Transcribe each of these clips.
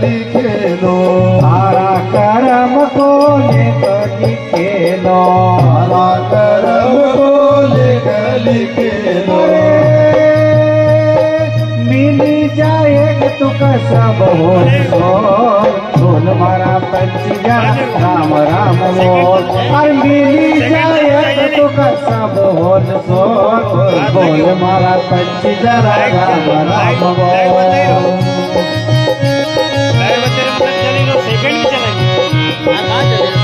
लिखेलो, तारा कर्म को लेकर लिखेलो, तारा कर्म को लेकर लिखेलो। मिली जाएगा तुका सब हो बोल मारा पंचजन राम राम बोल। और मिली जाएगा तुका सब हो बोल मारा पंचजन राम राम बोल। सेकंड भी चलेगी,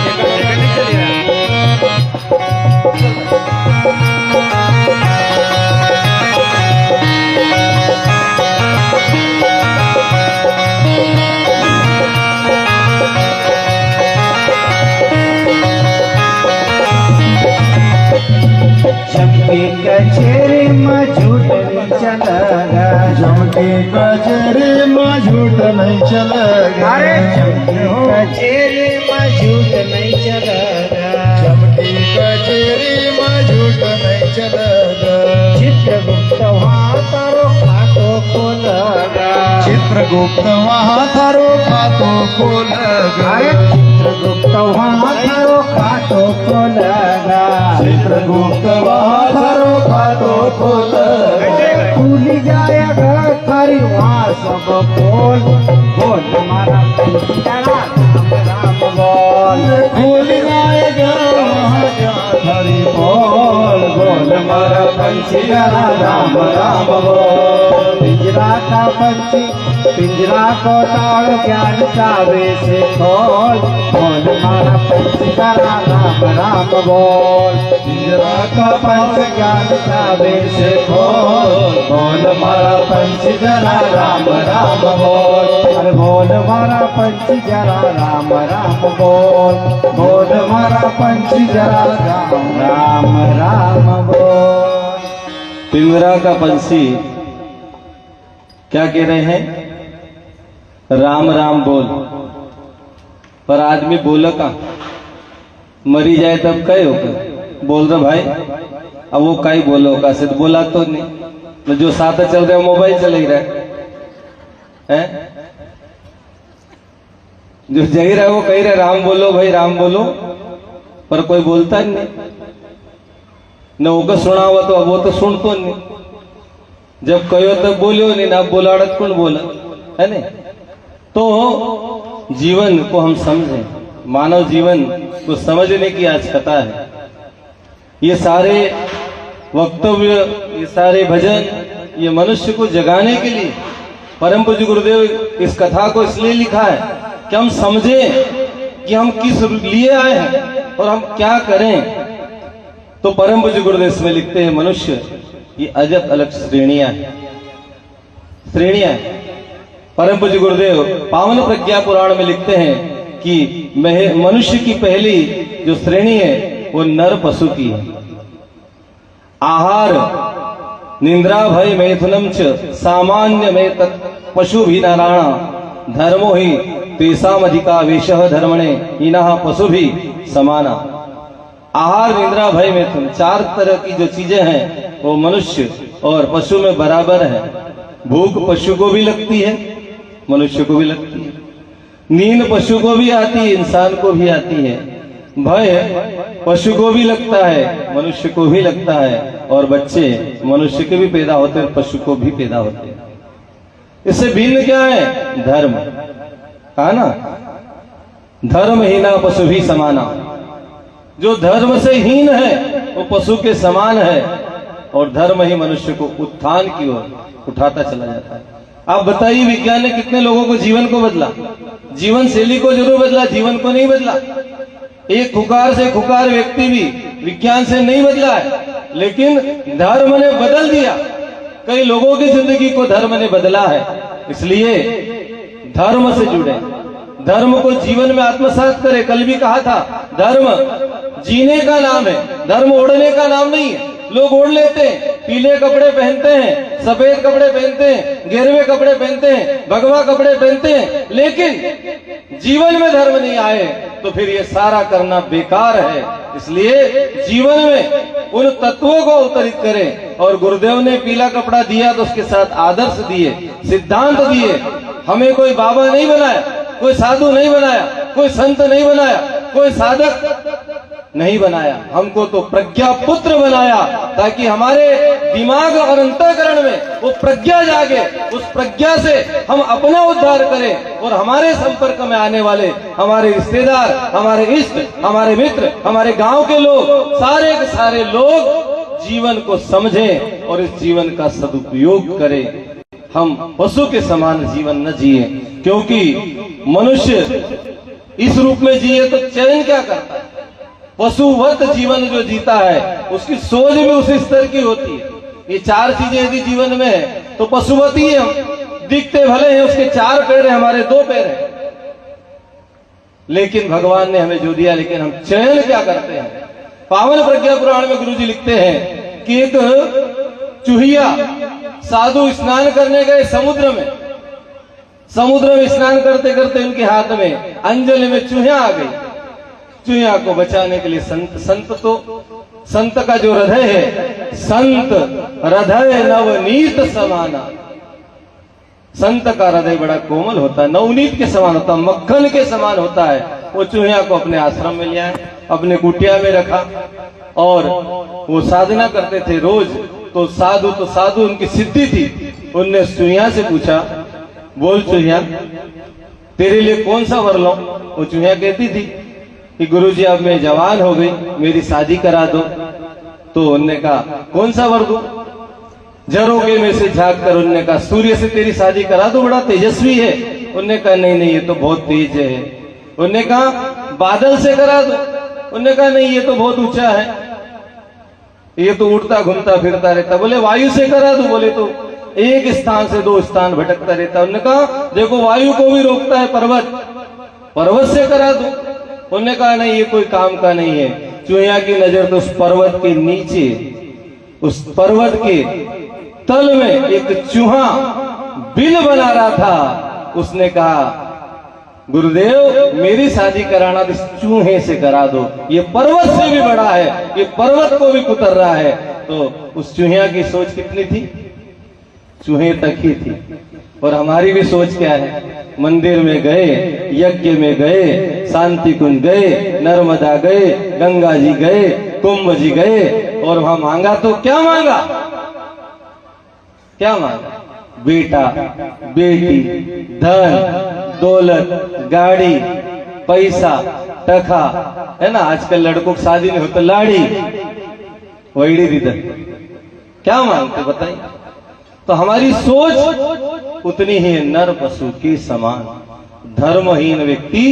सेकंड भी चलेगा। जमके कचेरी में झूठ नहीं चलेगा, जमके कचेरी में झूठ नहीं चलेगा, अरे जमके कचेरी में झूठ नहीं चलेगा, जमके कचेरी में झूठ नहीं चलेगा। चित्रगुप्त वहाँ तारो खातो खोलेगा, चित्रगुप्त वहाँ थारो खातो खोलेगा, अरे चित्रगुप्त वहाँ तारो खातो खोलेगा, चित्रगुप्त वहाँ थारो खातो खोलेगा। खुल जाएगा थारी वहाँ सब बोल बोल हमारा पंचजन राम राम बोल। खुल जाएगा वहाँ थारी बोल बोल मारा पंचजन राम राम बोल। पिंजरा का पंछी पिंजरा को ताड़ ज्ञान चावे से खोल बोल मारा पंचजन राम राम बोल। पिंजरा का पंच ज्ञान चावे से खोल बोल मारा पंचजन राम राम बोल। अरे बोल मारा पंचजन राम राम बोल, बोल मारा पंचजन राम राम बोल। पिंजरा का पंछी क्या कह रहे हैं? राम राम बोल। पर आदमी बोला का मरी जाए तब कहे होगा बोल रहा भाई, अब वो कई बोलो का सिर्फ बोला तो नहीं, जो साथ चल रहा है मोबाइल चल ही रहा है, जो जही रहा है वो कही रहे राम बोलो भाई राम बोलो, पर कोई बोलता नहीं न होगा सुना हुआ तो अब वो तो सुन तो नहीं, जब कहो तब बोलो नहीं ना बोलाड़त कौन बोला है नहीं। तो जीवन को हम समझें, मानव जीवन को समझने की आज कथा है। ये सारे वक्तव्य, ये सारे भजन, ये मनुष्य को जगाने के लिए परम पूज्य गुरुदेव इस कथा को इसलिए लिखा है कि हम समझें कि हम किस लिए आए हैं और हम क्या करें। तो परम पूज्य गुरुदेव इसमें लिखते हैं मनुष्य ये अजब अलग श्रेणियां हैं, श्रेणियां हैं। परम पूज्य गुरुदेव पावन प्रज्ञा पुराण में लिखते हैं कि मनुष्य की पहली जो श्रेणी है वो नर पशु की है। आहार निंद्रा भय मैथुनम च सामान्य में पशु भी नारायण धर्मो ही तेसाम अधिका वेशः धर्मणे इनः पशु भी समाना। आहार निंद्रा भय मैथुन चार तरह की जो चीजें हैं वो मनुष्य और पशु में बराबर है। भूख पशु को भी लगती है, मनुष्य को भी लगती है, नींद पशु को भी आती है, इंसान को भी आती है, भय पशु को भी लगता है, मनुष्य को भी लगता है, और बच्चे मनुष्य के भी पैदा होते हैं, पशु को भी पैदा होते हैं। इससे भिन्न क्या है? धर्म, कहा ना धर्म हीना पशु भी समाना। जो धर्म से हीन है वो पशु के समान है, और धर्म ही मनुष्य को उत्थान की ओर उठाता चला जाता है। आप बताइए विज्ञान ने कितने लोगों को जीवन को बदला? जीवन शैली को जरूर बदला, जीवन को नहीं बदला। एक खुकार से खुकार व्यक्ति भी विज्ञान से नहीं बदला है, लेकिन धर्म ने बदल दिया। कई लोगों की जिंदगी को धर्म ने बदला है। इसलिए धर्म से जुड़े, धर्म को जीवन में आत्मसात करें। कल भी कहा था धर्म जीने का नाम है, धर्म ओढ़ने का नाम नहीं है। लोग ओढ़ लेते हैं, पीले कपड़े पहनते हैं, सफेद कपड़े पहनते हैं, गेरुए कपड़े पहनते हैं, भगवा कपड़े पहनते हैं, लेकिन जीवन में धर्म नहीं आए तो फिर ये सारा करना बेकार है। इसलिए जीवन में उन तत्वों को अवतरित करें। और गुरुदेव ने पीला कपड़ा दिया तो उसके साथ आदर्श दिए, सिद्धांत दिए, हमें कोई बाबा नहीं बनाया, कोई साधु नहीं बनाया, कोई संत नहीं बनाया, कोई साधक नहीं बनाया। हमको तो प्रज्ञा पुत्र बनाया ताकि हमारे दिमाग और अंतःकरण में वो प्रज्ञा जागे, उस प्रज्ञा से हम अपना उद्धार करें और हमारे संपर्क में आने वाले हमारे रिश्तेदार, हमारे इष्ट, हमारे मित्र, हमारे गांव के लोग, सारे के सारे लोग जीवन को समझें और इस जीवन का सदुपयोग करें। हम पशु के समान जीवन न जिए, क्योंकि मनुष्य इस रूप में जिए तो चयन क्या करता है। पशुवत जीवन जो जीता है उसकी सोच भी उस स्तर की होती है। ये चार चीजें यदि जीवन में है तो पशुवत ही हम दिखते भले हैं, उसके चार पैर हैं, हमारे दो पैर हैं, लेकिन भगवान ने हमें जो दिया, लेकिन हम चयन क्या करते हैं। पावन प्रज्ञा पुराण में गुरुजी लिखते हैं कि एक चूहिया साधु स्नान करने गए समुद्र में स्नान करते करते उनके हाथ में अंजलि में चूहिया आ गई। चूहिया को बचाने के लिए संत का जो हृदय है, संत हृदय नवनीत समाना, संत का हृदय बड़ा कोमल होता है, नवनीत के समान होता है, मक्खन के समान होता है। वो चूहिया को अपने आश्रम में ले आए, अपने कुटिया में रखा और वो साधना करते थे रोज। तो साधु उनकी सिद्धि थी। उनने चूहिया से पूछा, बोल चूहिया तेरे लिए कौन सा वर लो। वो चूहिया कहती थी कि गुरुजी अब मैं जवान हो गई, मेरी शादी करा दो। तो उनने कहा कौन सा वर दूं। झरोखे में से झांक कर उनने कहा सूर्य से तेरी शादी करा दो, बड़ा तेजस्वी है। उनने कहा नहीं ये तो बहुत तेज है। उनने कहा बादल से करा दो। उनने कहा नहीं ये तो बहुत ऊंचा है, ये तो उड़ता घूमता फिरता रहता। बोले वायु से करा दो। बोले तो एक स्थान से दो स्थान भटकता रहता। उन्होंने कहा देखो वायु को भी रोकता है पर्वत से करा दो। उन्होंने कहा नहीं ये कोई काम का नहीं है। चूहिया की नजर तो उस पर्वत के नीचे, उस पर्वत के तल में एक चूहा बिल बना रहा था। उसने कहा गुरुदेव मेरी शादी कराना तो इस चूहे से करा दो, ये पर्वत से भी बड़ा है, ये पर्वत को भी कुतर रहा है। तो उस चूहिया की सोच कितनी थी, चूहे तक ही थी। और हमारी भी सोच क्या है, मंदिर में गए, यज्ञ में गए, शांति कुंज गए, नर्मदा गए, गंगा जी गए, कुंभ जी गए और वहां मांगा तो क्या मांगा, क्या मांगा, बेटा बेटी, धन दौलत, गाड़ी, पैसा, टखा, है ना। आजकल लड़कों की शादी में होता लाड़ी वैड़ी दीदा, क्या मांगते बताइए। तो हमारी सोच उतनी ही नर पशु के समान। धर्महीन व्यक्ति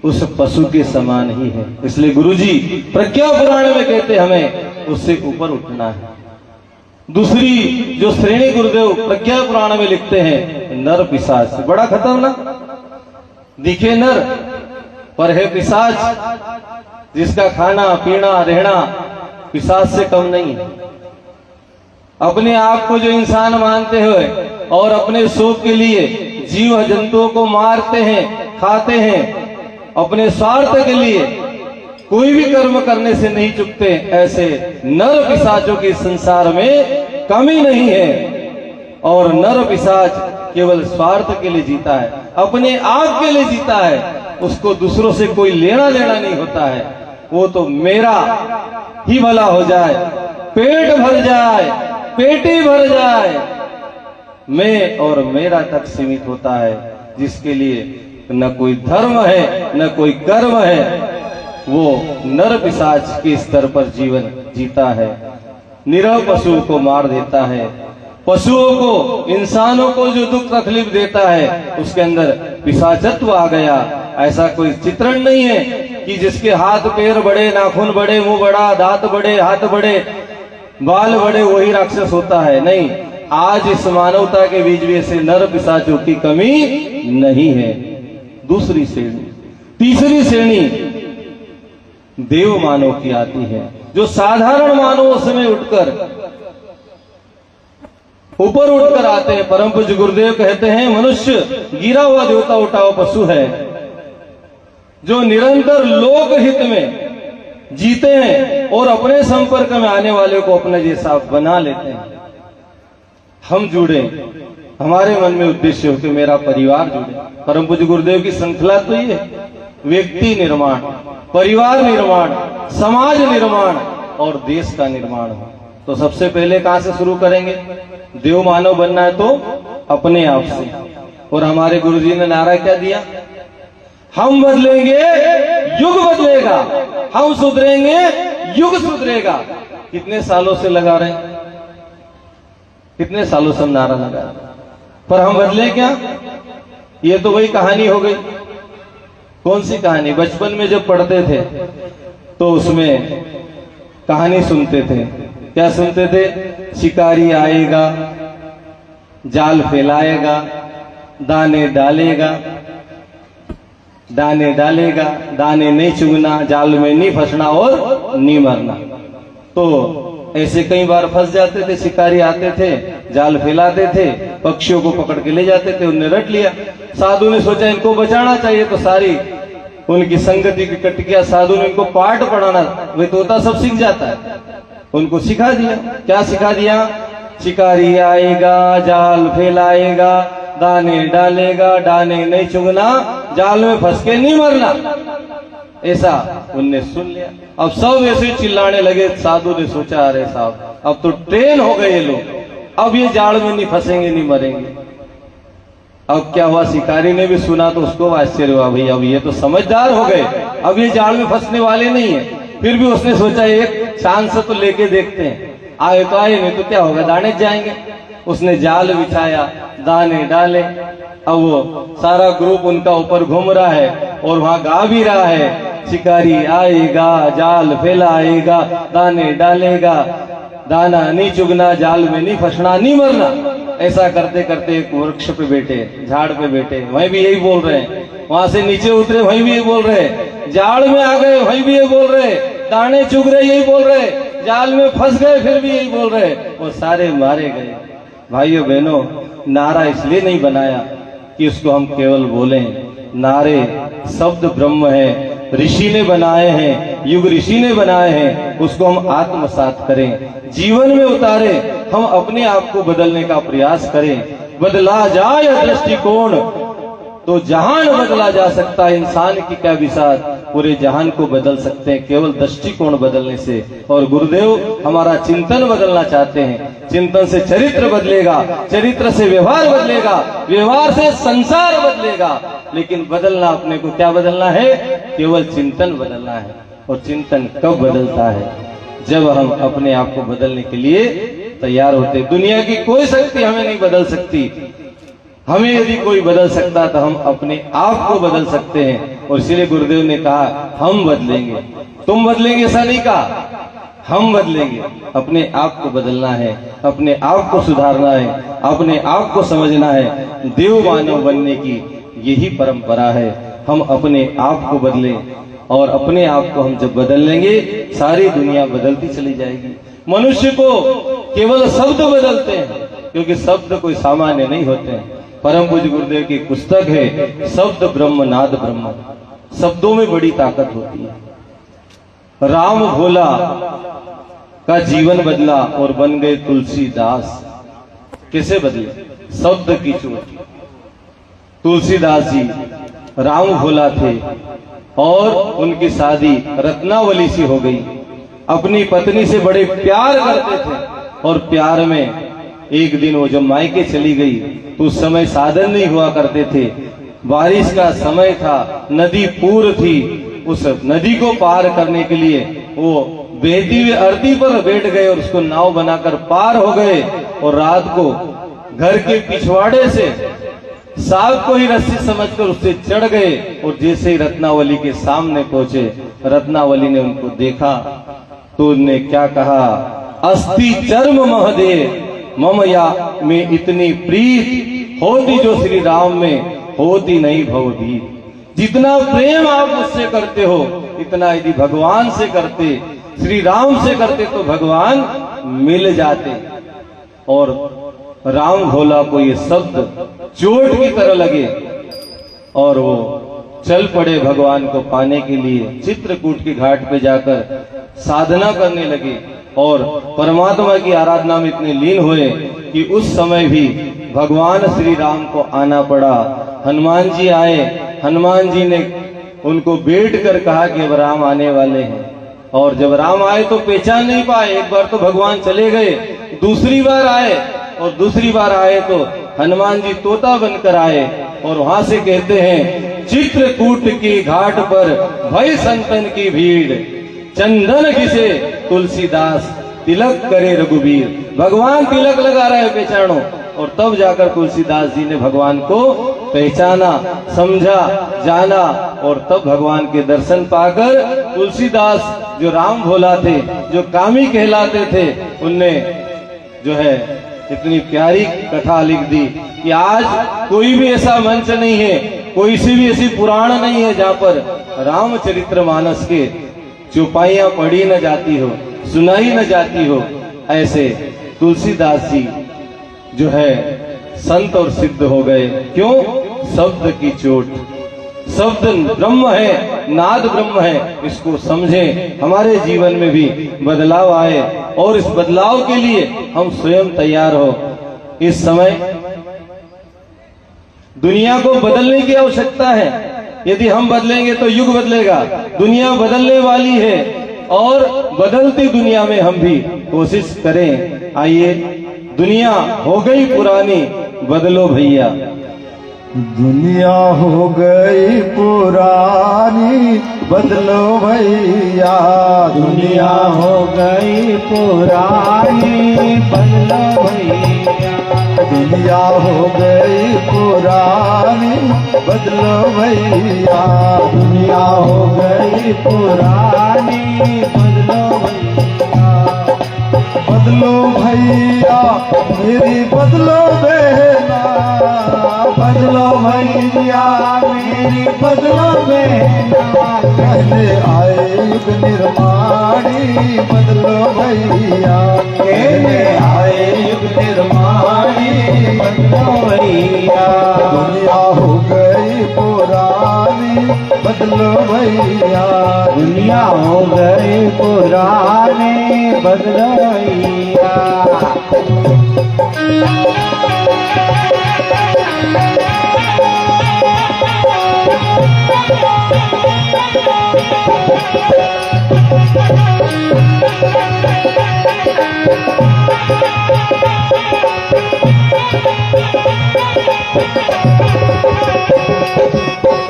उस पशु के समान ही है। इसलिए गुरुजी प्रज्ञा पुराण में कहते हमें उससे ऊपर उठना है। दूसरी जो श्रेणी गुरुदेव प्रज्ञा पुराण में लिखते हैं, नर पिशाच, बड़ा खतरनाक। दिखे नर पर है पिशाच, जिसका खाना पीना रहना पिशाच से कम नहीं है। अपने आप को जो इंसान मानते हुए और अपने शौक के लिए जीव जंतुओं को मारते हैं, खाते हैं, अपने स्वार्थ के लिए कोई भी कर्म करने से नहीं चुकते, ऐसे नर पिशाचों के संसार में कमी नहीं है। और नर पिशाच केवल स्वार्थ के लिए जीता है, अपने आप के लिए जीता है, उसको दूसरों से कोई लेना देना नहीं होता है। वो तो मेरा ही भला हो जाए, पेट भर जाए, पेटी भर जाए, मैं और मेरा तक सीमित होता है। जिसके लिए न कोई धर्म है न कोई कर्म है, वो नर पिशाच के स्तर पर जीवन जीता है। निरह पशुओं को मार देता है, पशुओं को, इंसानों को जो दुख तकलीफ देता है उसके अंदर पिशाचत्व आ गया। ऐसा कोई चित्रण नहीं है कि जिसके हाथ पैर बड़े, नाखून बड़े, मुंह बड़ा, दांत बड़े, हाथ बड़े, बाल बड़े, वही राक्षस होता है। नहीं, आज इस मानवता के बीच भी ऐसे नर पिशाचों की कमी नहीं है। दूसरी श्रेणी, तीसरी श्रेणी देव मानव की आती है, जो साधारण मानवों से उठकर ऊपर उठकर आते हैं। परम पूज्य गुरुदेव कहते हैं मनुष्य गिरा हुआ देवता उठा हुआ पशु है, जो निरंतर लोक हित में जीते हैं और अपने संपर्क में आने वाले को अपने जैसा बना लेते हैं। हम जुड़े हमारे मन में उद्देश्य हो कि मेरा परिवार जुड़े। परम पूज्य गुरुदेव की श्रृंखला तो ये है, व्यक्ति निर्माण, परिवार निर्माण, समाज निर्माण और देश का निर्माण हो। तो सबसे पहले कहां से शुरू करेंगे? देव मानव बनना है तो अपने आप से। और हमारे गुरुजी ने नारा क्या दिया? हम बदलेंगे युग बदलेगा, हम सुधरेंगे युग सुधरेगा। कितने सालों से लगा रहे हैं, कितने सालों से हम नारा लगा रहे हैं, पर हम बदले क्या? ये तो वही कहानी हो गई। कौन सी कहानी? बचपन में जब पढ़ते थे तो उसमें कहानी सुनते थे। क्या सुनते थे? शिकारी आएगा, जाल फैलाएगा, दाने डालेगा, दाने डालेगा, दाने नहीं चुगना, जाल में नहीं फंसना और नहीं मरना। तो ऐसे कई बार फंस जाते थे। शिकारी आते थे, जाल फैलाते थे, पक्षियों को पकड़ के ले जाते थे, उन्हें रट लिया। साधु ने सोचा इनको बचाना चाहिए, तो सारी उनकी संगति की कटकिया साधु ने इनको पाठ पढ़ाना, वे तोता सब सीख जाता है, उनको सिखा दिया। क्या सिखा दिया? शिकारी आएगा, जाल फैलाएगा, दाने डालेगा, दाने नहीं चुगना, जाल में फंस के नहीं मरना। ऐसा उनने सुन लिया। अब सब ऐसे चिल्लाने लगे। साधु ने सोचा अरे साहब अब तो ट्रेन हो गए ये लोग, अब ये जाल में नहीं फंसेंगे, नहीं मरेंगे। अब क्या हुआ? शिकारी ने भी सुना तो उसको आश्चर्य हुआ, भाई अब ये तो समझदार हो गए, अब ये जाल में फंसने वाले नहीं है। फिर भी उसने सोचा एक चांस तो लेके देखते हैं, आए तो आए, नहीं तो क्या होगा, दाने जाएंगे। उसने जाल बिछाया, दाने डाले। अब वो सारा ग्रुप उनका ऊपर घूम रहा है और वहां गा भी रहा है, शिकारी आएगा, जाल फैलाएगा, दाने डालेगा, दाना नहीं चुगना, जाल में नहीं फंसना, नहीं मरना। ऐसा करते करते एक वृक्ष पे बैठे, झाड़ पे बैठे, वहीं भी यही बोल रहे हैं। वहां से नीचे उतरे, वहीं भी यही बोल रहे हैं। जाल में आ गए, वहीं भी यही बोल रहे, दाने चुग रहे, यही बोल रहे, जाल में फंस गए, फिर भी यही बोल रहे, वो सारे मारे गए। भाइयों बहनों, नारा इसलिए नहीं बनाया कि उसको हम केवल बोलें। नारे शब्द ब्रह्म है, ऋषि ने बनाए हैं, युग ऋषि ने बनाए हैं, उसको हम आत्मसात करें, जीवन में उतारे, हम अपने आप को बदलने का प्रयास करें। बदला जाए दृष्टिकोण तो जहान बदला जा सकता है। इंसान की क्या विशाल, पूरे जहान को बदल सकते हैं केवल दृष्टिकोण बदलने से। और गुरुदेव हमारा चिंतन बदलना चाहते हैं। चिंतन से चरित्र बदलेगा, चरित्र से व्यवहार बदलेगा, व्यवहार से संसार बदलेगा। लेकिन बदलना अपने को क्या बदलना है? केवल चिंतन बदलना है। और चिंतन कब बदलता है? जब हम अपने आप को बदलने के लिए तैयार होते। दुनिया की कोई शक्ति हमें नहीं बदल सकती। हमें यदि कोई बदल सकता तो हम अपने आप को बदल सकते हैं। और इसीलिए गुरुदेव ने कहा हम बदलेंगे, तुम बदलेंगे ऐसा नहीं कहा, हम बदलेंगे। अपने आप को बदलना है, अपने आप को सुधारना है, अपने आप को समझना है। देव मानव बनने की यही परंपरा है। हम अपने आप को बदलें और अपने आप को हम जब बदल लेंगे सारी दुनिया बदलती चली जाएगी। मनुष्य को केवल शब्द बदलते हैं, क्योंकि शब्द कोई सामान्य नहीं होते हैं। परम पूज्य गुरुदेव की पुस्तक है शब्द ब्रह्म नाद ब्रह्म। शब्दों में बड़ी ताकत होती है। राम भोला का जीवन बदला और बन गए तुलसीदास। कैसे बदले? शब्द की चोट। तुलसीदास जी राम भोला थे और उनकी शादी रत्नावली से हो गई। अपनी पत्नी से बड़े प्यार करते थे और प्यार में एक दिन वो जब मायके चली गई तो उस समय साधन नहीं हुआ करते थे। बारिश का समय था, नदी पूर थी। उस नदी को पार करने के लिए वो बहती हुई अर्थी पर बैठ गए और उसको नाव बनाकर पार हो गए। और रात को घर के पिछवाड़े से सांप को ही रस्सी समझकर उससे चढ़ गए। और जैसे ही रत्नावली के सामने पहुंचे, रत्नावली ने उनको देखा तो उनने क्या कहा? अस्थि चर्म महदेव ममया में इतनी प्रीत होती जो श्री राम में होती नहीं भवभीत। जितना प्रेम आप मुझसे करते हो इतना यदि भगवान से करते, श्री राम से करते तो भगवान मिल जाते। और राम भोला को ये शब्द चोट की तरह लगे और वो चल पड़े भगवान को पाने के लिए। चित्रकूट की घाट पे जाकर साधना करने लगे और परमात्मा की आराधना में इतने लीन हुए कि उस समय भी भगवान श्री राम को आना पड़ा। हनुमान जी आए, हनुमान जी ने उनको बैठ कर कहा कि अब राम आने वाले हैं। और जब राम आए तो पहचान नहीं पाए। एक बार तो भगवान चले गए, दूसरी बार आए, और दूसरी बार आए तो हनुमान जी तोता बनकर आए। और वहां से कहते हैं, चित्रकूट की घाट पर भय संतन की भीड़, चंदन घिसे तुलसीदास तिलक करे रघुबीर। भगवान तिलक लगा रहे पहचानो। और तब जाकर तुलसीदास जी ने भगवान को पहचाना, समझा, जाना। और तब भगवान के दर्शन पाकर तुलसीदास जो राम भोला थे, जो कामी कहलाते थे, उनने जो है इतनी प्यारी कथा लिख दी कि आज कोई भी ऐसा मंच नहीं है, कोई सी भी ऐसी पुराण नहीं है जहाँ पर रामचरितमानस के चौपाइयां पढ़ी न जाती हो, सुनाई न जाती हो। ऐसे तुलसीदास जी जो है संत और सिद्ध हो गए। क्यों? शब्द की चोट। शब्द ब्रह्म है, नाद ब्रह्म है, इसको समझें, हमारे जीवन में भी बदलाव आए। और इस बदलाव के लिए हम स्वयं तैयार हो। इस समय दुनिया को बदलने की आवश्यकता है। यदि हम बदलेंगे तो युग बदलेगा। दुनिया बदलने वाली है और बदलती दुनिया में हम भी कोशिश करें। आइए, दुनिया हो गई पुरानी, बदलो भैया। दुनिया हो गई पुरानी, बदलो भैया। दुनिया हो गई पुरानी, बदलो भैया। दुनिया हो गई पुरानी, बदलो भैया। दुनिया हो गई पुरानी, बदलो भैया। बदलो भैया मेरी, बदलो बहना। बदलो भैया मेरी, बदलो बहना। कहने आए युग निर्माणी, बदलो भैया। कहने आए युग निर्माणी, बदलो भैया। दुनिया हो गई पुरानी, बदलो भैया। दुनिया हो गई पुरानी, बदलो भैया।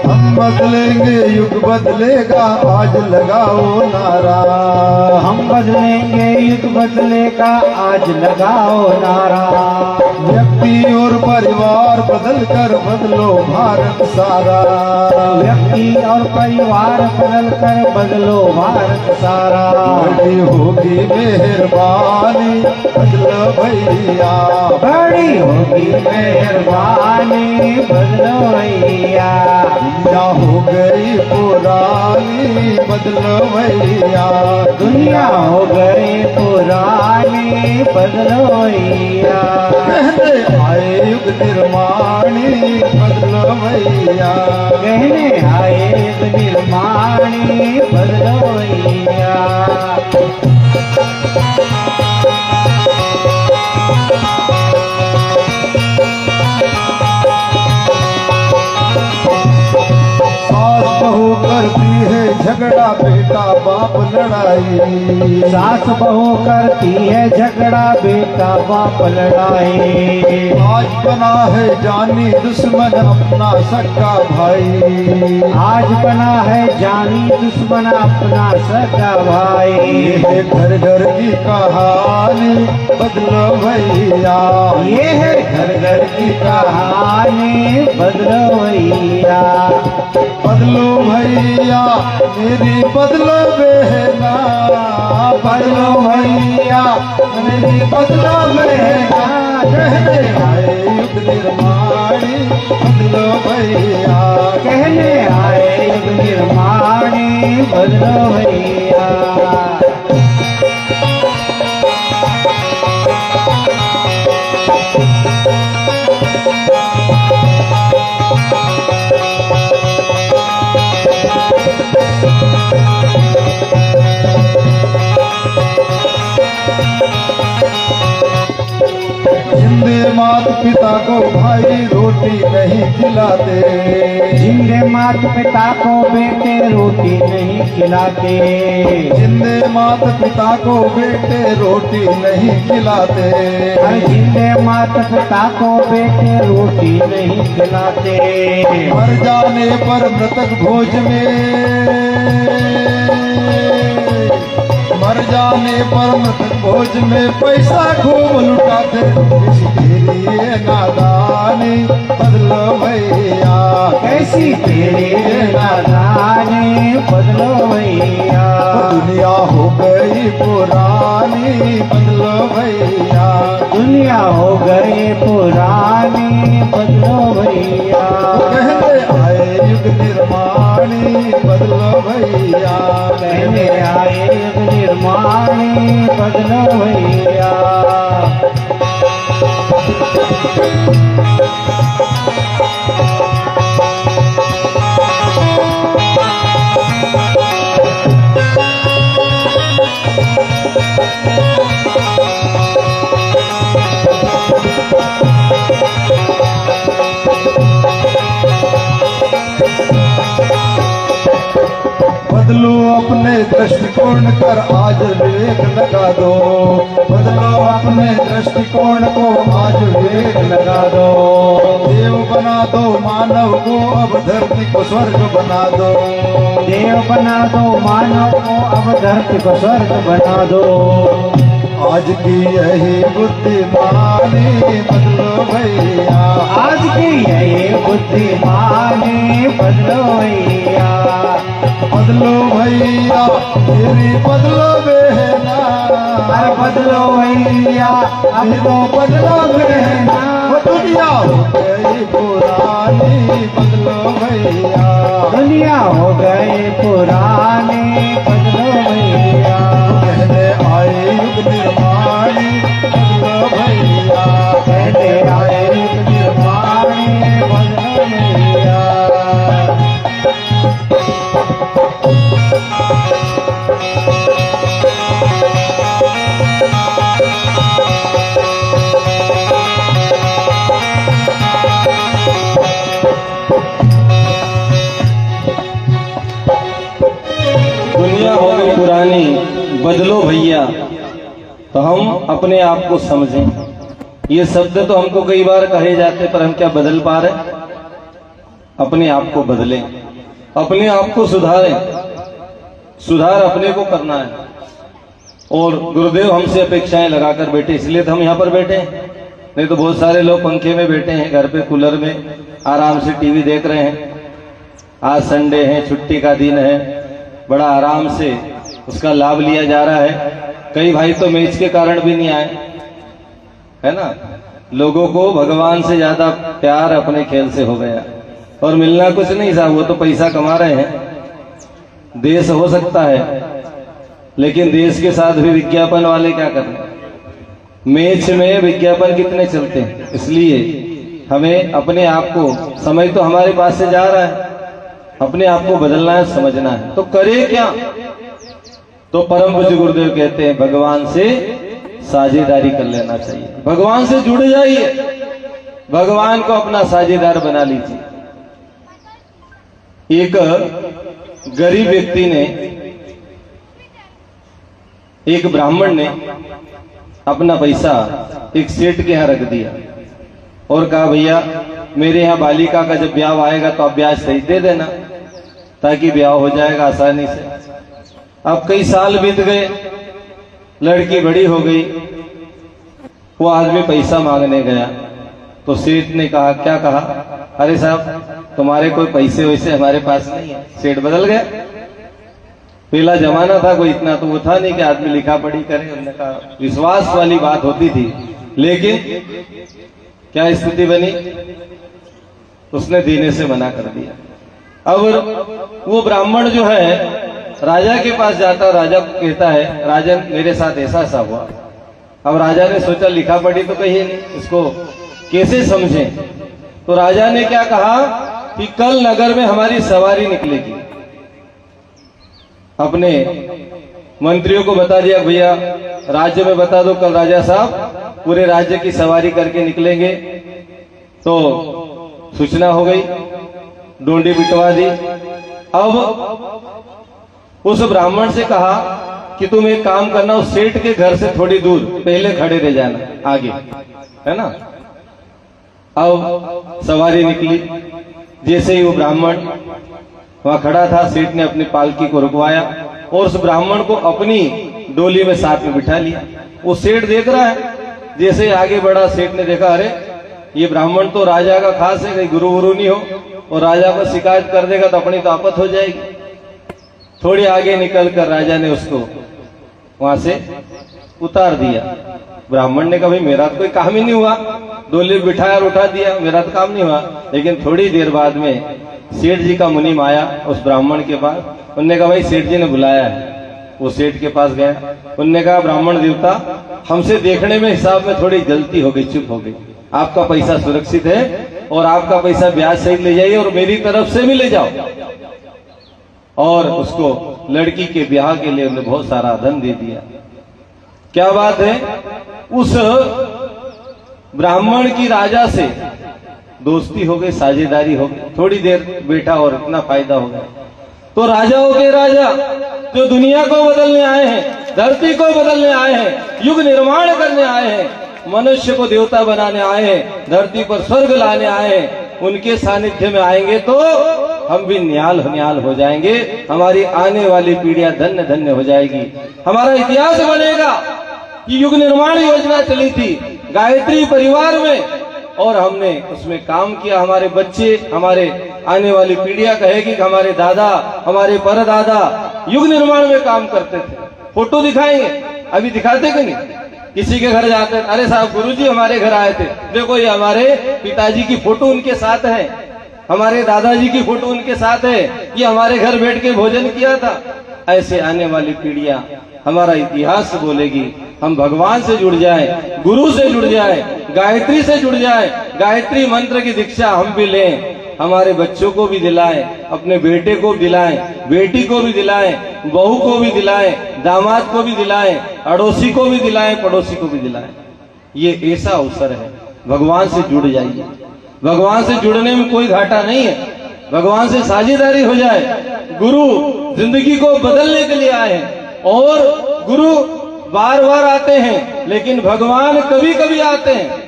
हम बदलेंगे, युग बदलेगा, आज लगाओ नारा। हम बदलेंगे, युग बदलेगा, आज लगाओ नारा। व्यक्ति और परिवार बदल कर बदलो भारत सारा। व्यक्ति और परिवार बदल कर बदलो भारत सारा। बड़ी होगी मेहरबानी, बदलो भैया। बड़ी होगी मेहरबानी, बदलो भैया। दुनिया हो गई पुरानी, बदलो भैया। दुनिया हो गई पुरानी, बदलो भैया। कहने आए युग निर्माणी, बदलो भैया। कहने आए युग निर्माणी, बदलो भैया। सास बहू करती है झगड़ा, बेटा बाप लड़ाई। सास बहू करती है झगड़ा, बेटा बाप लड़ाई। आज बना है जानी दुश्मन अपना सगा भाई। आज बना है जानी दुश्मन अपना सगा भाई। ये घर घर की कहानी, बदलो भैया। ये है घर घर की कहानी, बदलो भैया। बदलो भैया मेरी, बदलो बहना। बदलो भैया मेरी, बदलो बहना। कहने आए युग निर्माणी, बदलो भैया। कहने आए युग निर्माणी, बदलो भैया। जिंदे माता पिता को भाई रोटी नहीं खिलाते, जिंदे माता पिता को बेटे रोटी नहीं खिलाते, जिंदे माता पिता को बेटे रोटी नहीं खिलाते, हर जिंदे माता पिता को बेटे रोटी नहीं खिलाते। मर जाने पर मृतक भोज में, मर जाने पर मृतक भोज में पैसा खूब लुटाते, किसी तेरी ये नादानी बदलो भैया, कैसी तेरी नादानी बदलो भैया, दुनिया हो गई पुरानी बदलो भैया, दुनिया हो गई पुरानी बदलो भैया, कहते आए युग निर्माणी बदलो भैया, कहने आए युग निर्माणी बदलो भैया। बदलो अपने दृष्टिकोण कर आज विवेक लगा दो, बदलो अपने दृष्टिकोण को आज विवेक लगा दो, देव बना दो मानव को अब धरती को स्वर्ग बना दो, देव बना दो मानव को अब धरती को स्वर्ग बना दो, आज की यही बुद्धिमानी बदलो भैया, आज की यही बुद्धिमानी बदलो भैया, बदलो भैया तेरी बदलो बहना, अरे बदलो भैया अब तो बदलो बहना, वो दुनिया हो गई पुरानी बदलो भैया, दुनिया हो गई पुरानी बदलो भैया, कहने आए युग निर्माणी बदलो भैया, कहते आए युग निर्माणी बदलो भैया। दुनिया हो गई पुरानी बदलो भैया, तो हम अपने आप को समझें। ये शब्द तो हमको कई बार कहे जाते, पर हम क्या बदल पा रहे? अपने आप को बदलें, अपने आप को सुधारें, सुधार अपने को करना है। और गुरुदेव हमसे अपेक्षाएं लगाकर बैठे, इसलिए तो हम यहाँ पर बैठे हैं। नहीं तो बहुत सारे लोग पंखे में बैठे हैं, घर पे कूलर में आराम से टीवी देख रहे हैं। आज संडे है, छुट्टी का दिन है, बड़ा आराम से उसका लाभ लिया जा रहा है। कई भाई तो मैच के कारण भी नहीं आए, है ना। लोगों को भगवान से ज्यादा प्यार अपने खेल से हो गया, और मिलना कुछ नहीं साहब, वो तो पैसा कमा रहे हैं। देश हो सकता है, लेकिन देश के साथ भी विज्ञापन वाले क्या कर रहे हैं? मैच में विज्ञापन कितने चलते हैं। इसलिए हमें अपने आप को, समय तो हमारे पास से जा रहा है, अपने आप को बदलना है, समझना है। तो करे क्या? तो परम पूज्य गुरुदेव कहते हैं भगवान से साझेदारी कर लेना चाहिए, भगवान से जुड़ जाइए, भगवान को अपना साझेदार बना लीजिए। एक गरीब व्यक्ति ने, एक ब्राह्मण ने अपना पैसा एक सेठ के यहाँ रख दिया और कहा भैया मेरे यहाँ बालिका का जब ब्याह आएगा तो आप ब्याज सहित दे देना, ताकि ब्याह हो जाएगा आसानी से। अब कई साल बीत गए, लड़की बड़ी हो गई, वो आदमी पैसा मांगने गया तो सेठ ने कहा, क्या कहा? अरे साहब तुम्हारे कोई पैसे वैसे हमारे पास नहीं है। सेठ बदल गया। पहला जमाना था, कोई इतना तो वो था नहीं कि आदमी लिखा पढ़ी करे। उन्होंने कहा, विश्वास वाली बात होती थी, लेकिन क्या स्थिति बनी? उसने देने से मना कर दिया। अब वो ब्राह्मण जो है राजा के पास जाता, राजा कहता है राजन मेरे साथ ऐसा ऐसा हुआ। अब राजा ने सोचा लिखा पढ़ी तो कही नहीं, इसको कैसे समझें? तो राजा ने क्या कहा कि कल नगर में हमारी सवारी निकलेगी, अपने मंत्रियों को बता दिया भैया राज्य में बता दो, कल राजा साहब पूरे राज्य की सवारी करके निकलेंगे। तो सूचना हो गई, डोंडी बिटवा दी। अब उस ब्राह्मण से कहा कि तुम एक काम करना, उस सेठ के घर से थोड़ी दूर पहले खड़े रह जाना, आगे, है ना। अब सवारी निकली, जैसे ही वो ब्राह्मण वहां खड़ा था, सेठ ने अपनी पालकी को रुकवाया और उस ब्राह्मण को अपनी डोली में साथ में बिठा लिया। वो सेठ देख रहा है, जैसे आगे बढ़ा, सेठ ने देखा अरे ये ब्राह्मण तो राजा का खास है, कहीं गुरु गुरु नहीं हो और राजा को शिकायत कर देगा तो अपनी तो आफत हो जाएगी। थोड़ी आगे निकलकर राजा ने उसको वहां से उतार दिया। ब्राह्मण ने कहा भाई मेरा तो कोई काम ही नहीं हुआ, डोली बिठाया और उठा दिया, मेरा तो काम नहीं हुआ। लेकिन थोड़ी देर बाद में सेठ जी का मुनीम आया उस ब्राह्मण के पास। उनने कहा भाई सेठ जी ने बुलाया है। वो सेठ के पास गया, उनने कहा ब्राह्मण देवता हमसे देखने में हिसाब में थोड़ी गलती हो गई, चुप हो गई। आपका पैसा सुरक्षित है और आपका पैसा ब्याज सहित ले जाइए और मेरी तरफ से भी ले जाओ। और उसको लड़की के ब्याह के लिए उन्हें बहुत सारा धन दे दिया। क्या बात है, उस ब्राह्मण की राजा से दोस्ती हो गई, साझेदारी हो गई, थोड़ी देर बैठा और इतना फायदा हो गया। तो राजाओं के राजा जो दुनिया को बदलने आए हैं, धरती को बदलने आए हैं, युग निर्माण करने आए हैं, मनुष्य को देवता बनाने आए हैं, धरती पर स्वर्ग लाने आए हैं, उनके सानिध्य में आएंगे तो हम भी निहाल हो जाएंगे। हमारी आने वाली पीढ़ियां धन्य धन्य हो जाएगी। हमारा इतिहास बनेगा कि युग निर्माण योजना चली थी गायत्री परिवार में और हमने उसमें काम किया। हमारे बच्चे, हमारे आने वाली पीढ़ियां कहेगी कि हमारे दादा, हमारे परदादा युग निर्माण में काम करते थे। फोटो दिखाएंगे, अभी दिखाते कि नहीं? किसी के घर जाते, अरे साहब गुरुजी हमारे घर आए थे, देखो ये हमारे पिताजी की फोटो उनके साथ है, हमारे दादाजी की फोटो उनके साथ है, ये हमारे घर बैठ के भोजन किया था। ऐसे आने वाली पीढ़ियां हमारा इतिहास बोलेगी। हम भगवान से जुड़ जाएं, गुरु से जुड़ जाएं, गायत्री से जुड़ जाएं, गायत्री मंत्र की दीक्षा हम भी लें, हमारे बच्चों को भी दिलाएं, अपने बेटे को दिलाएं, बेटी को भी दिलाएं, बहू को भी दिलाएं, दामाद को भी दिलाएं, अड़ोसी को भी दिलाएं, पड़ोसी को भी दिलाएं। ये ऐसा अवसर है, भगवान से जुड़ जाइए। भगवान से जुड़ने में कोई घाटा नहीं है, भगवान से साझेदारी हो जाए। गुरु जिंदगी को बदलने के लिए आए हैं और गुरु बार बार आते हैं, लेकिन भगवान कभी कभी आते हैं।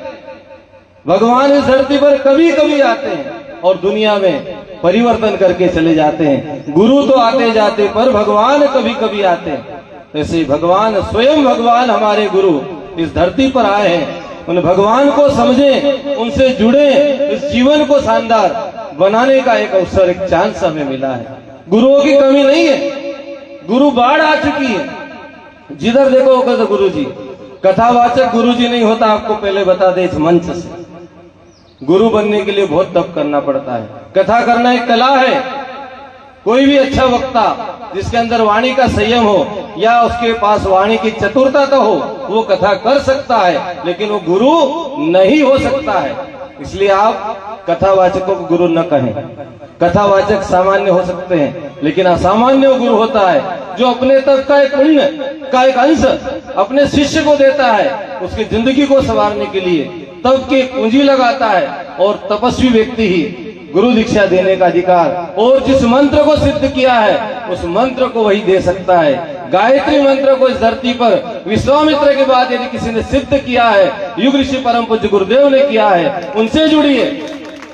भगवान इस धरती पर कभी कभी आते हैं और दुनिया में परिवर्तन करके चले जाते हैं। गुरु तो आते जाते, पर भगवान कभी कभी आते हैं। ऐसे भगवान, स्वयं भगवान हमारे गुरु इस धरती पर आए हैं। उन भगवान को समझें, उनसे जुड़े, इस जीवन को शानदार बनाने का एक अवसर, एक चांस हमें मिला है। गुरुओं की कमी नहीं है, गुरु बाढ़ आ चुकी है। जिधर देखो कहते गुरु जी, कथावाचक गुरु जी नहीं होता, आपको पहले बता दे इस मंच से। गुरु बनने के लिए बहुत तप करना पड़ता है। कथा करना एक कला है। कोई भी अच्छा वक्ता जिसके अंदर वाणी का संयम हो या उसके पास वाणी की चतुरता तो हो, वो कथा कर सकता है, लेकिन वो गुरु नहीं हो सकता है। इसलिए आप कथावाचकों को गुरु न कहें। कथावाचक सामान्य हो सकते हैं, लेकिन असामान्य गुरु होता है जो अपने तक का एक पुण्य का एक अंश अपने शिष्य को देता है, उसकी जिंदगी को संवारने के लिए तब की पूंजी लगाता है। और तपस्वी व्यक्ति ही गुरु दीक्षा देने का अधिकार, और जिस मंत्र को सिद्ध किया है उस मंत्र को वही दे सकता है। गायत्री मंत्र को इस धरती पर विश्वामित्र के बाद यदि किसी ने सिद्ध किया है, युग ऋषि परम पूज्य गुरुदेव ने किया है, उनसे जुड़िए,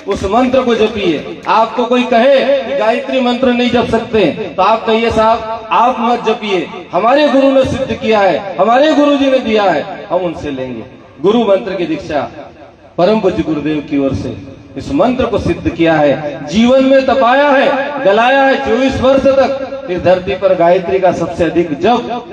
उस मंत्र को जपिए। आपको कोई कहे कि गायत्री मंत्र नहीं जप सकते, तो आप कहिए साहब आप मत जपिए, हमारे गुरु ने सिद्ध किया है, हमारे गुरु जी ने दिया है, हम उनसे लेंगे। गुरु मंत्र की दीक्षा परम पूज्य गुरुदेव की ओर से इस मंत्र को सिद्ध किया है, जीवन में तपाया है, गलाया है। 24 वर्ष तक इस धरती पर गायत्री का सबसे अधिक जप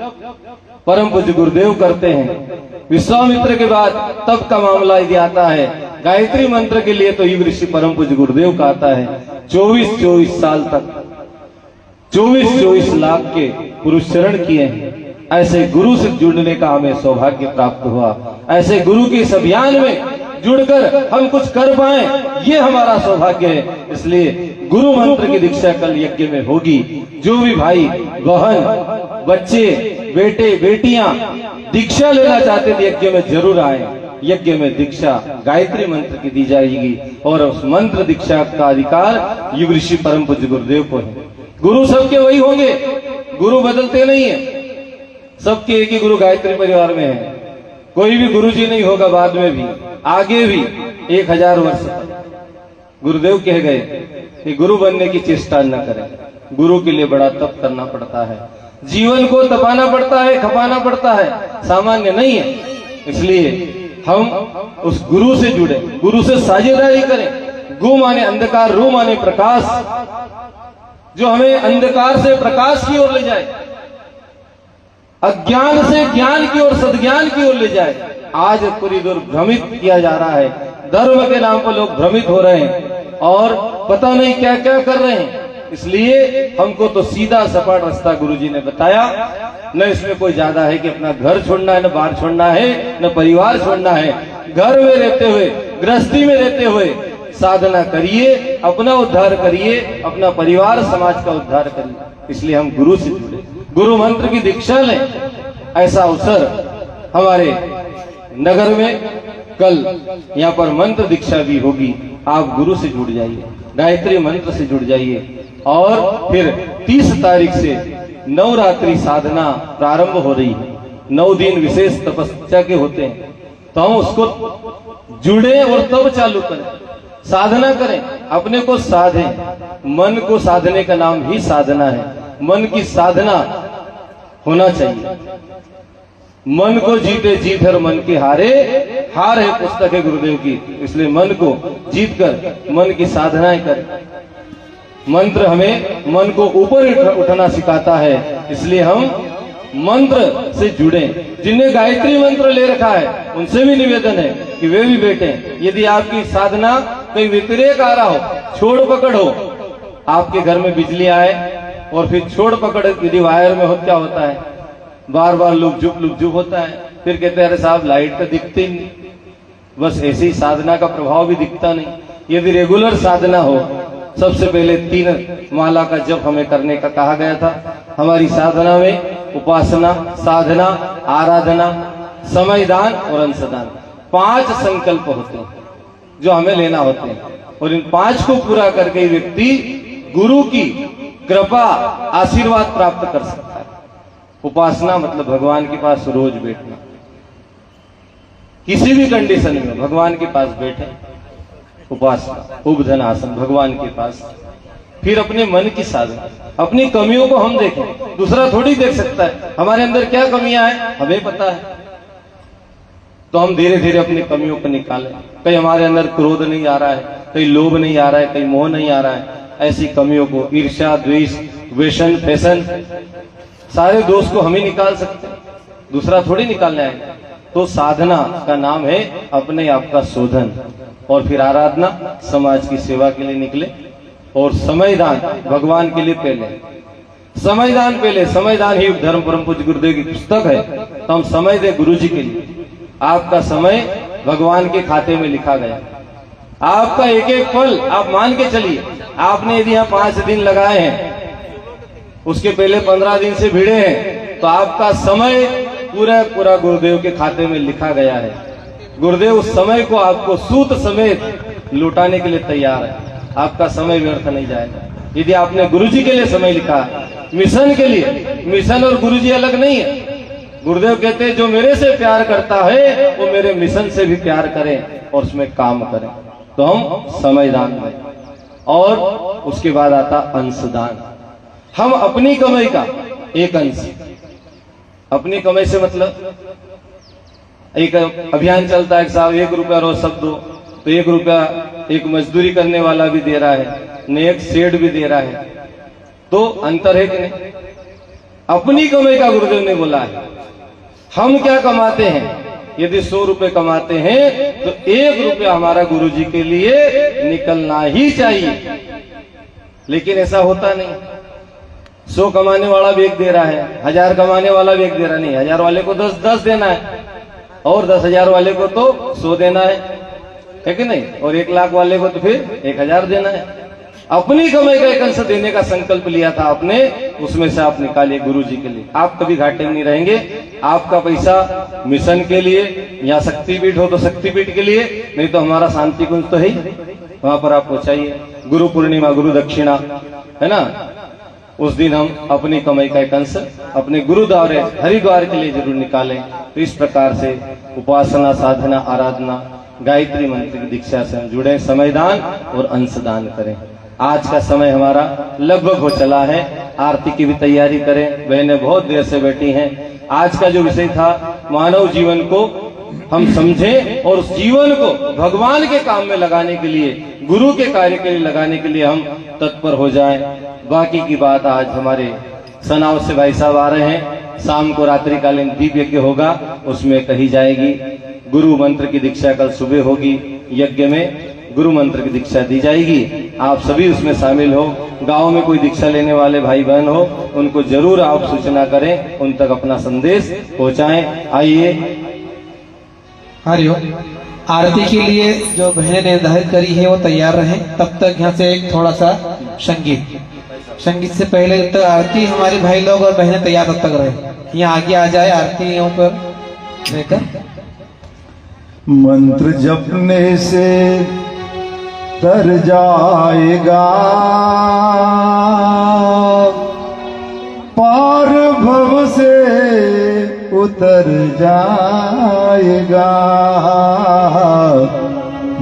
परम पूज्य गुरुदेव करते हैं। विश्वामित्र के बाद तब का मामला यदि आता है गायत्री मंत्र के लिए, तो युग ऋषि परम पूज्य गुरुदेव का आता है। 24 साल तक 24 लाख के पुरुष शरण किए हैं। ऐसे गुरु से जुड़ने का हमें सौभाग्य प्राप्त हुआ। ऐसे गुरु के इस अभियान में जुड़कर हम कुछ कर पाए, ये हमारा सौभाग्य है। इसलिए गुरु मंत्र की दीक्षा कल यज्ञ में होगी। जो भी भाई बहन बच्चे बेटे बेटियां दीक्षा लेना चाहते थे यज्ञ में जरूर आए। यज्ञ में दीक्षा गायत्री मंत्र की दी जाएगी और उस मंत्र दीक्षा का अधिकार युग ऋषि परम पूज्य गुरुदेव को है। गुरु सबके वही होंगे, गुरु बदलते नहीं है। सबके एक ही गुरु गायत्री परिवार में है। कोई भी गुरु जी नहीं होगा बाद में भी, आगे भी 1000 वर्ष तक। गुरुदेव कह गए कि गुरु बनने की चेष्टा न करें, गुरु के लिए बड़ा तप करना पड़ता है, जीवन को तपाना पड़ता है, खपाना पड़ता है, सामान्य नहीं है। इसलिए हम उस गुरु से जुड़े, गुरु से साझेदारी करें। गु माने अंधकार, रू माने प्रकाश, जो हमें अंधकार से प्रकाश की ओर ले जाए, अज्ञान से ज्ञान की ओर, सद्ज्ञान की ओर ले जाए। आज पूरी दूर भ्रमित किया जा रहा है, धर्म के नाम पर लोग भ्रमित हो रहे हैं और पता नहीं क्या क्या कर रहे हैं। इसलिए हमको तो सीधा सपाट रास्ता गुरुजी ने बताया। न इसमें कोई ज्यादा है कि अपना घर छोड़ना है, न बाहर छोड़ना है, न परिवार छोड़ना है। घर में रहते हुए, गृहस्थी में रहते हुए साधना करिए, अपना उद्धार करिए, अपना परिवार समाज का उद्धार करिए। इसलिए हम गुरु से जुड़े, गुरु मंत्र की दीक्षा लें। ऐसा अवसर हमारे नगर में कल यहाँ पर मंत्र दीक्षा भी होगी। आप गुरु से जुड़ जाइए, गायत्री मंत्र से जुड़ जाइए। और फिर 30 तारीख से नवरात्रि साधना प्रारंभ हो रही है। 9 दिन विशेष तपस्या के होते हैं, तो हम उसको जुड़े और तब चालू करें, साधना करें, अपने को साधें। मन को साधने का नाम ही साधना है। मन की साधना होना चाहिए। मन को जीते जीत हर मन के हारे, हार है पुस्तक है गुरुदेव की। इसलिए मन को जीत कर मन की साधनाएं करें। मंत्र हमें मन को ऊपर उठना सिखाता है। इसलिए हम मंत्र से जुड़े। जिन्हें गायत्री मंत्र ले रखा है उनसे भी निवेदन है कि वे भी बैठे। यदि आपकी साधना कहीं व्यतिरेक आ रहा हो, छोड़ पकड़ हो, आपके घर में बिजली आए और फिर छोड़ पकड़ यदि वायर में हो, क्या होता है? बार बार लुक जुप होता है। फिर कहते हैं अरे साहब लाइट तो दिखती नहीं। बस ऐसे ही साधना का प्रभाव भी दिखता नहीं। यदि रेगुलर साधना हो, सबसे पहले 3 माला का जप हमें करने का कहा गया था। हमारी साधना में उपासना, साधना, आराधना, समयदान और अंशदान 5 संकल्प होते हैं जो हमें लेना होते हैं। और इन 5 को पूरा करके व्यक्ति गुरु की कृपा, आशीर्वाद प्राप्त कर सकता है। उपासना मतलब भगवान के पास रोज बैठना, किसी भी कंडीशन में भगवान के पास बैठे। उपासना, उपधन आसन, भगवान के पास। फिर अपने मन की साधना, अपनी कमियों को हम देखें, दूसरा थोड़ी देख सकता है। हमारे अंदर क्या कमियां हैं हमें पता है, तो हम धीरे धीरे अपनी कमियों को निकालें। कहीं हमारे अंदर क्रोध नहीं आ रहा है, कहीं लोभ नहीं आ रहा है, कहीं मोह नहीं आ रहा है। ऐसी कमियों को, ईर्ष्या, द्वेष, व्यसन, फैशन, सारे दोष को हम ही निकाल सकते हैं, दूसरा थोड़ी निकालने आएगा। तो साधना का नाम है अपने आप का शोधन। और फिर आराधना, समाज की सेवा के लिए निकले। और समयदान भगवान के लिए पहले, समयदान पहले। समयदान ही धर्म परम पूज्य गुरुदेव की पुस्तक है। तो हम समय दे गुरु जी के लिए। आपका समय भगवान के खाते में लिखा गया। आपका एक एक पल आप मान के चलिए। आपने यदि यहाँ 5 दिन लगाए हैं, उसके पहले 15 दिन से भिड़े हैं, तो आपका समय पूरा पूरा गुरुदेव के खाते में लिखा गया है। गुरुदेव उस समय को आपको सूत समेत लौटाने के लिए तैयार है। आपका समय व्यर्थ नहीं जाएगा। यदि आपने गुरुजी के लिए समय लिखा, मिशन के लिए, मिशन और गुरुजी अलग नहीं है। गुरुदेव कहते हैं जो मेरे से प्यार करता है वो मेरे मिशन से भी प्यार करे और उसमें काम करे। तो हम समयदान में। और उसके बाद आता अंशदान। हम अपनी कमाई का एक अंश, अपनी कमाई से मतलब एक अभियान चलता है साहब 1 रुपया रोज सब दो, तो 1 रुपया एक मजदूरी करने वाला भी दे रहा है, न एक सेठ भी दे रहा है। तो अंतर है कि नहीं? अपनी कमाई का गुरुदेव ने बोला है। हम क्या कमाते हैं? यदि 100 रुपए कमाते हैं तो 1 रुपया हमारा गुरुजी के लिए निकलना ही चाहिए। लेकिन ऐसा होता नहीं। 100 कमाने वाला भी 1 दे रहा है, 1000 कमाने वाला भी 1 दे रहा नहीं। 1000 वाले को 10 देना है और 10,000 वाले को तो 100 देना है। है कि नहीं? और 1 लाख वाले को तो फिर 1000 देना है। अपनी कमाई का एक अंश देने का संकल्प लिया था आपने, उसमें से आप निकालिए गुरु जी के लिए। आप कभी घाटे में नहीं रहेंगे। आपका पैसा मिशन के लिए, या शक्तिपीठ हो तो शक्तिपीठ के लिए, नहीं तो हमारा शांति कुंज तो है ही, वहां पर आप पहुंचाइए। गुरु पूर्णिमा, गुरु दक्षिणा, है ना, उस दिन हम अपनी कमाई का एक अंश अपने गुरुद्वार हरिद्वार के लिए जरूर निकालें। तो इस प्रकार से उपासना, साधना, आराधना, गायत्री मंत्र की दीक्षा से हम जुड़े, समयदान और अंशदान करें। आज का समय हमारा लगभग हो चला है, आरती की भी तैयारी करें। बहनें बहुत देर से बैठी हैं। आज का जो विषय था, मानव जीवन को हम समझें और उस जीवन को भगवान के काम में लगाने के लिए, गुरु के कार्य के लिए लगाने के लिए हम तत्पर हो जाएं। बाकी की बात आज हमारे सनाव से भाई साहब आ रहे हैं। शाम को रात्रिकालीन दीप यज्ञ होगा, उसमें कही जाएगी। गुरु मंत्र की दीक्षा कल सुबह होगी, यज्ञ में गुरु मंत्र की दीक्षा दी जाएगी। आप सभी उसमें शामिल हो। गांव में कोई दीक्षा लेने वाले भाई बहन हो, उनको जरूर आप सूचना करें, उन तक अपना संदेश पहुंचाएं। आइए। हरिओम। आरती के लिए जो बहनें निर्धारित करी है वो तैयार रहें। तब तक यहाँ से एक थोड़ा सा संगीत से पहले जब तक आरती हमारे भाई लोग और बहनें तैयार तब तक रहे। यहाँ आगे आ जाए आरती यहाँ पर लेकर। मंत्र जपने से तर जाएगा, पार भव से उतर जाएगा।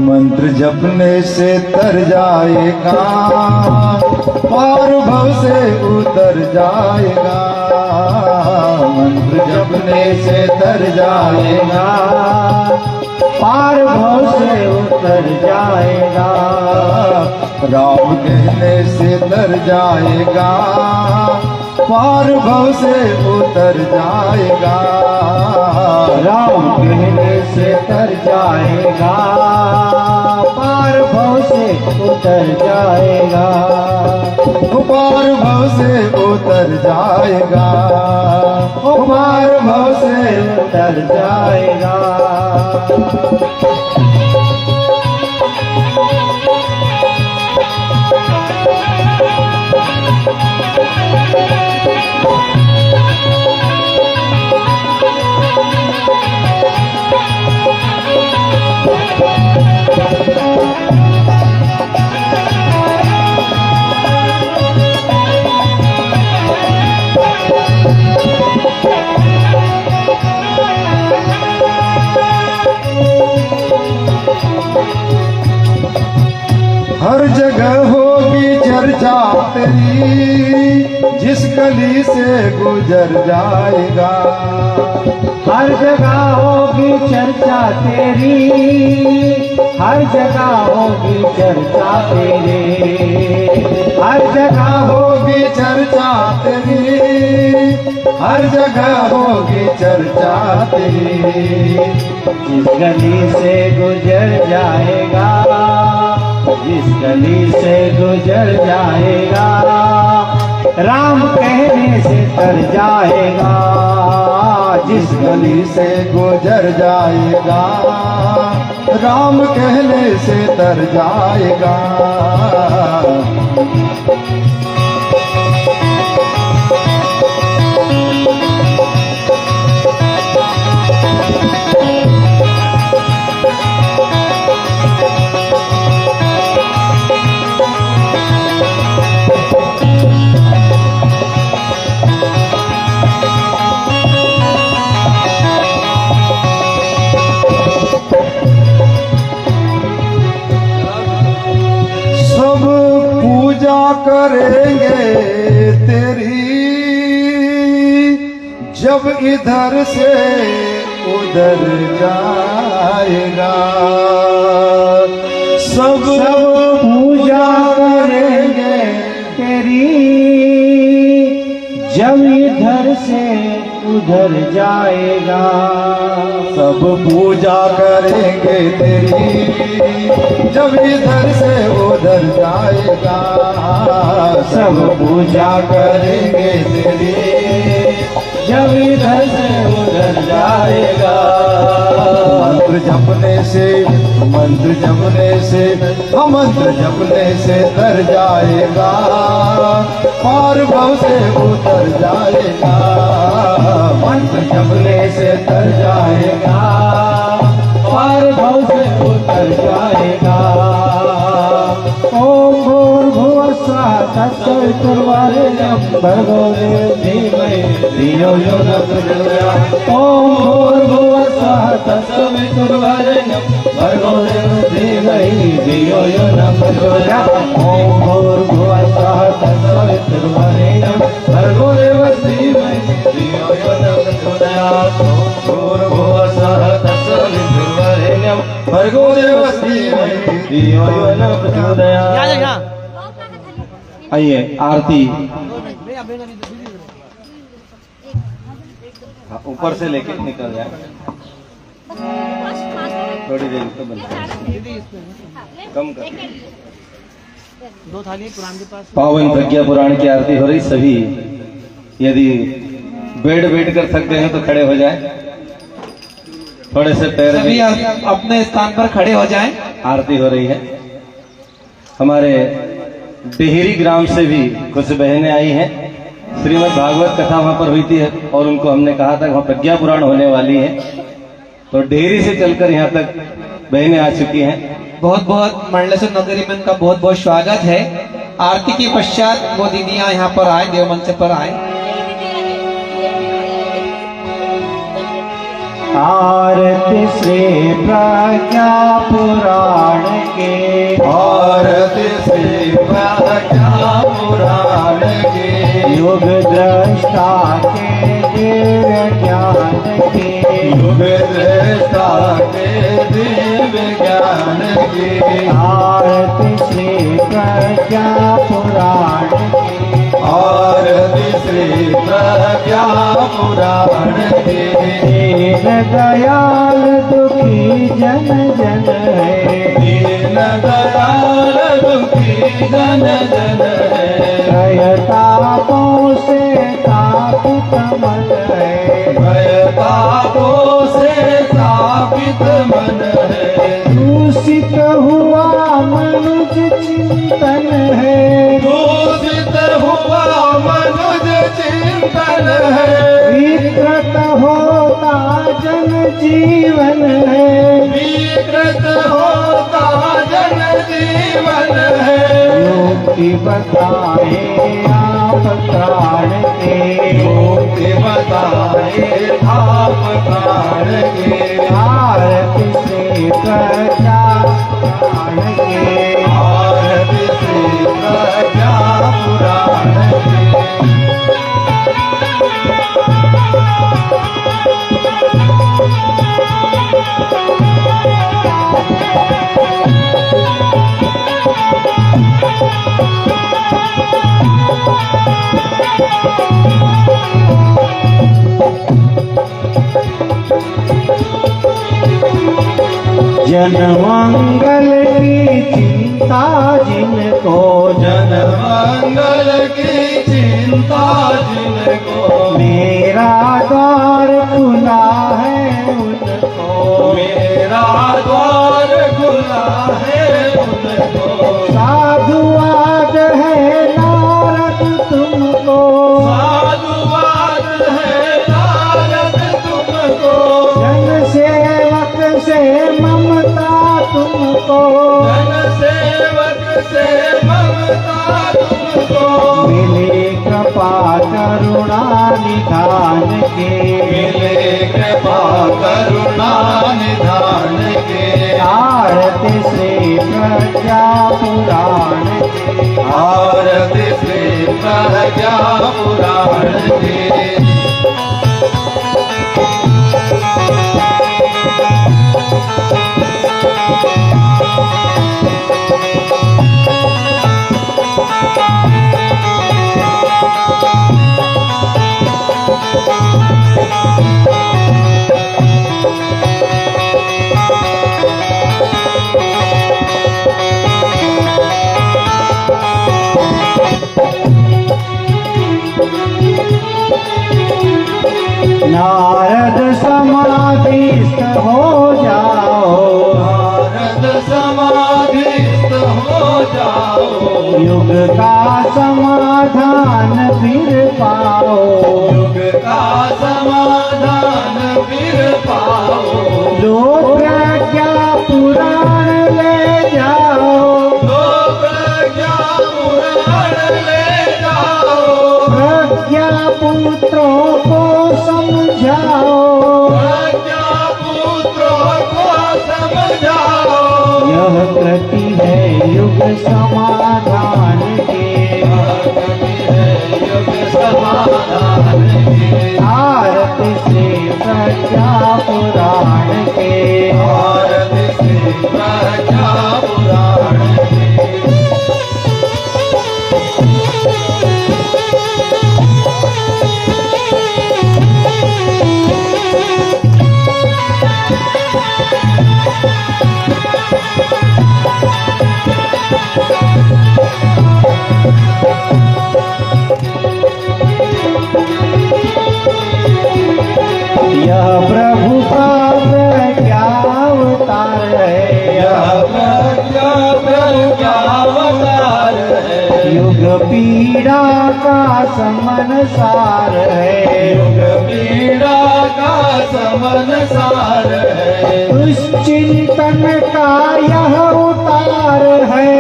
मंत्र जपने से तर जाएगा, पार भव से उतर जाएगा। मंत्र जपने से तर जाएगा, पार भव से उतर जाएगा। राम कहने से तर जाएगा, पार भव से उतर जाएगा। राम कहने से तर जाएगा, पार भव से उतर जाएगा। पार भव से उतर जाएगा, पार भव से उतर जाएगा। हर जगह होगी चर्चा तेरी, जिस गली से गुजर जाएगा। हर जगह होगी चर्चा तेरी, हर जगह होगी चर्चा तेरी। हर जगह होगी चर्चा तेरी, हर जगह होगी चर्चा तेरी। जिस गली से गुजर जाएगा, जिस गली से गुजर जाएगा, राम कहने से तर जाएगा। जिस गली से गुजर जाएगा, राम कहने से तर जाएगा। करेंगे तेरी, जब इधर से उधर जाएगा। सब पूजा करेंगे तेरी, जब इधर से उधर जाएगा। सब पूजा करेंगे तेरी, जब इधर से उधर जाएगा। सब पूजा करेंगे तेरी, जब इधर से उधर जाएगा। मंत्र जपने से मंत्र जपने से मंत्र जपने से तर जाएगा, पार भव से उतर जाएगा। मंत्र जपने से तर जाएगा, पार भव से उतर जाएगा। ओम भूर्भुवः स्वः तत्सवितुर्वरेण्यं भर्गो देवस्य धीमहि धियो यो न प्रचोदयात्। ओम भूर्भुवः स्वः तत्सवितुर्वरेण्यं भर्गो देवस्य धीमहि धियो यो न प्रचोदयात्। ओम भूर्भुवः स्वः तत्सवितुर्वरेण्यं भर्गो देवस्य धीमहि धियो यो न प्रचोदयात्। भूर्भुवः स्वः तत्सवितुर्वरेण्यं भर्गो देवस्य धीमहि धियो यो न प्रचोदयात्। यहाँ आइए आरती हाँ, ऊपर से लेके निकल जाए, थोड़ी देर तो बंद कम कर। दो थाली कुरान के पास। पावन प्रज्ञा पुराण की आरती हो रही। सभी यदि बैठ कर थक गए हैं तो खड़े हो जाएं, थोड़े से पैर सभी भी अपने स्थान पर खड़े हो जाएं। आरती हो रही है। हमारे डेहरी ग्राम से भी कुछ बहनें आई हैं। श्रीमद् भागवत कथा वहां पर हुई थी और उनको हमने कहा था वहां प्रज्ञा पुराण होने वाली है, तो डेहरी से चलकर यहाँ तक बहनें आ चुकी हैं। बहुत बहुत मंडलेश्वर नगरी में उनका बहुत बहुत स्वागत है। आरती के पश्चात वो दीदियां यहाँ पर आए, देव मंच पर आए। आरती श्री प्रज्ञा पुराण के, भारत से प्रज्ञा पुराण के, युग दृष्टा के दिव्य ज्ञान के, युग दृष्टा के दिव्य ज्ञान के। आरती श्री प्रज्ञा पुराण के, आरती श्री प्रज्ञा पुराण के। दीन दयाल दुखी जन जन है, दीन दयाल दुखी जन जन है, भयतापों से तापित मन है, भय पापों से स्थापित मन है, दूषित हुआ मनुज चिंतन है, दूषित हुआ मनुज चिंतन है, विकृत होता जन जीवन है, विकृत होता जन जीवन है। युक्ति बताए आप प्राण के, मुक्ति बताए आप प्राण के। आरती से प्रज्ञा पुराण के, आरती श्री प्रज्ञा पुराण के। जन मंगल की चिंता जिनको, जन मंगल की चिंता जिनको, मेरा द्वार खुला है उनको, मेरा द्वार खुला है उनको। साधुवाद है नारद तुमको, साधुवाद है नारद तुमको, जन सेवक से ममता तुमको, जन सेवक से ममता तुमको। मिले कृपा करुणा निधान के, मिले कृपा करुणा निधान के। आरती श्री प्रज्ञा पुराण के, आरती श्री प्रज्ञा पुराण के। युग का समाधान फिर पाओ, युग का समाधान फिर पाओ। लो प्रज्ञा पुराण ले जाओ, लो प्रज्ञा पुराण ले जाओ। प्रज्ञा पुत्रों को समझाओ, प्रज्ञा पुत्रों को समझाओ। यह कृति है युग समाधान की, युग समाधान की। आरती श्री प्रज्ञा पुराण के, आरती श्री प्रज्ञा पुराण की। यह प्रभु का प्रज्ञा अवतार है, यह प्रज्ञा प्रज्ञा अवतार है। युग पीड़ा का समन सार है, युग पीड़ा का समन सार है। दुश्चिंतन का यह उतार है,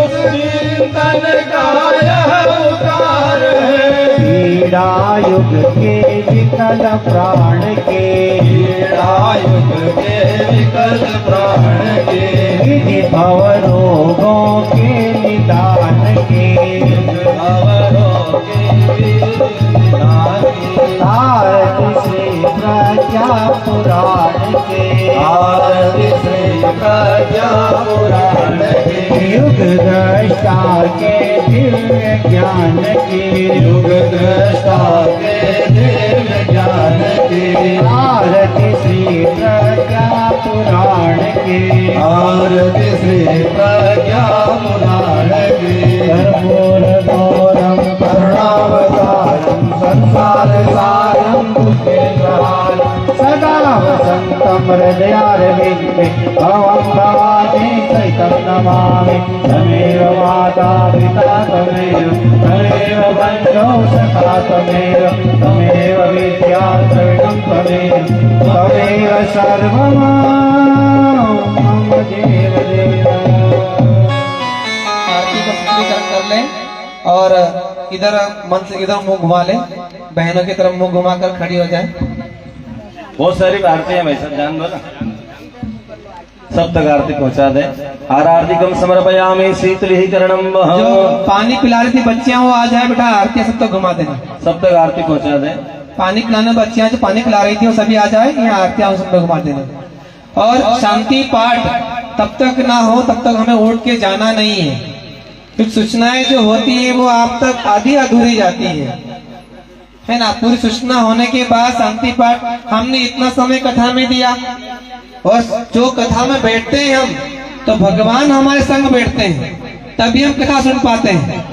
चिंतन का यह उतार है। पीड़ा युग के विकल प्राण के, पीड़ा युग के विकल प्राण के। विधि भव रोगों के निदान के, भवरों के विदान की। आरती श्री प्रज्ञा पुराण के, आरती श्री प्रज्ञा पुराण की। युग दृष्टा के दिव्य ज्ञान की, युग दृष्टा के दिव्य ज्ञान की। आरती श्री प्रज्ञा पुराण के, आरती श्री प्रज्ञा पुराण की। कर्पूर गौरम करुणावतारं संसार सारं बुद्धिप्रहारं। सदा वसन्तं हृदयारविन्दे, भवं भवानी सहितं नमामि। तमेव माता पिता तमेव, तमेव बन्धो सखा तमेव, तमेव विद्या द्रविणं तमेव, तमेव सर्वं मम देव देव। आरती का स्वीकार कर लें और इधर मन से इधर मुंह घुमा लें, बहनों की तरफ मुंह घुमाकर खड़ी हो जाएं। बहुत सारी आरती है भाई सब जान दो ना, सब तक आरती पहुंचा दे। आरतिकम समर्पयामि शीतलीकरणम वह। जो पानी पिला रही थी बच्चियां वो आ जाए बेटा, आरती सब तक घुमा देना। सब तक आरती पहुंचा दे। पानी पिलाने बच्चियां जो पानी पिला रही थी वो सभी आ जाए, यहाँ आरतियां सब तक घुमा देना। और शांति पाठ तब तक ना हो तब तक हमें उठ के जाना नहीं है। कुछ सूचनाएं जो होती है वो आप तक आधी अधूरी जाती है ना। पूरी सूचना होने के बाद शांति पाठ हमने इतना समय कथा में दिया, और जो कथा में बैठते हैं हम तो भगवान हमारे संग बैठते हैं, तभी हम कथा सुन पाते हैं।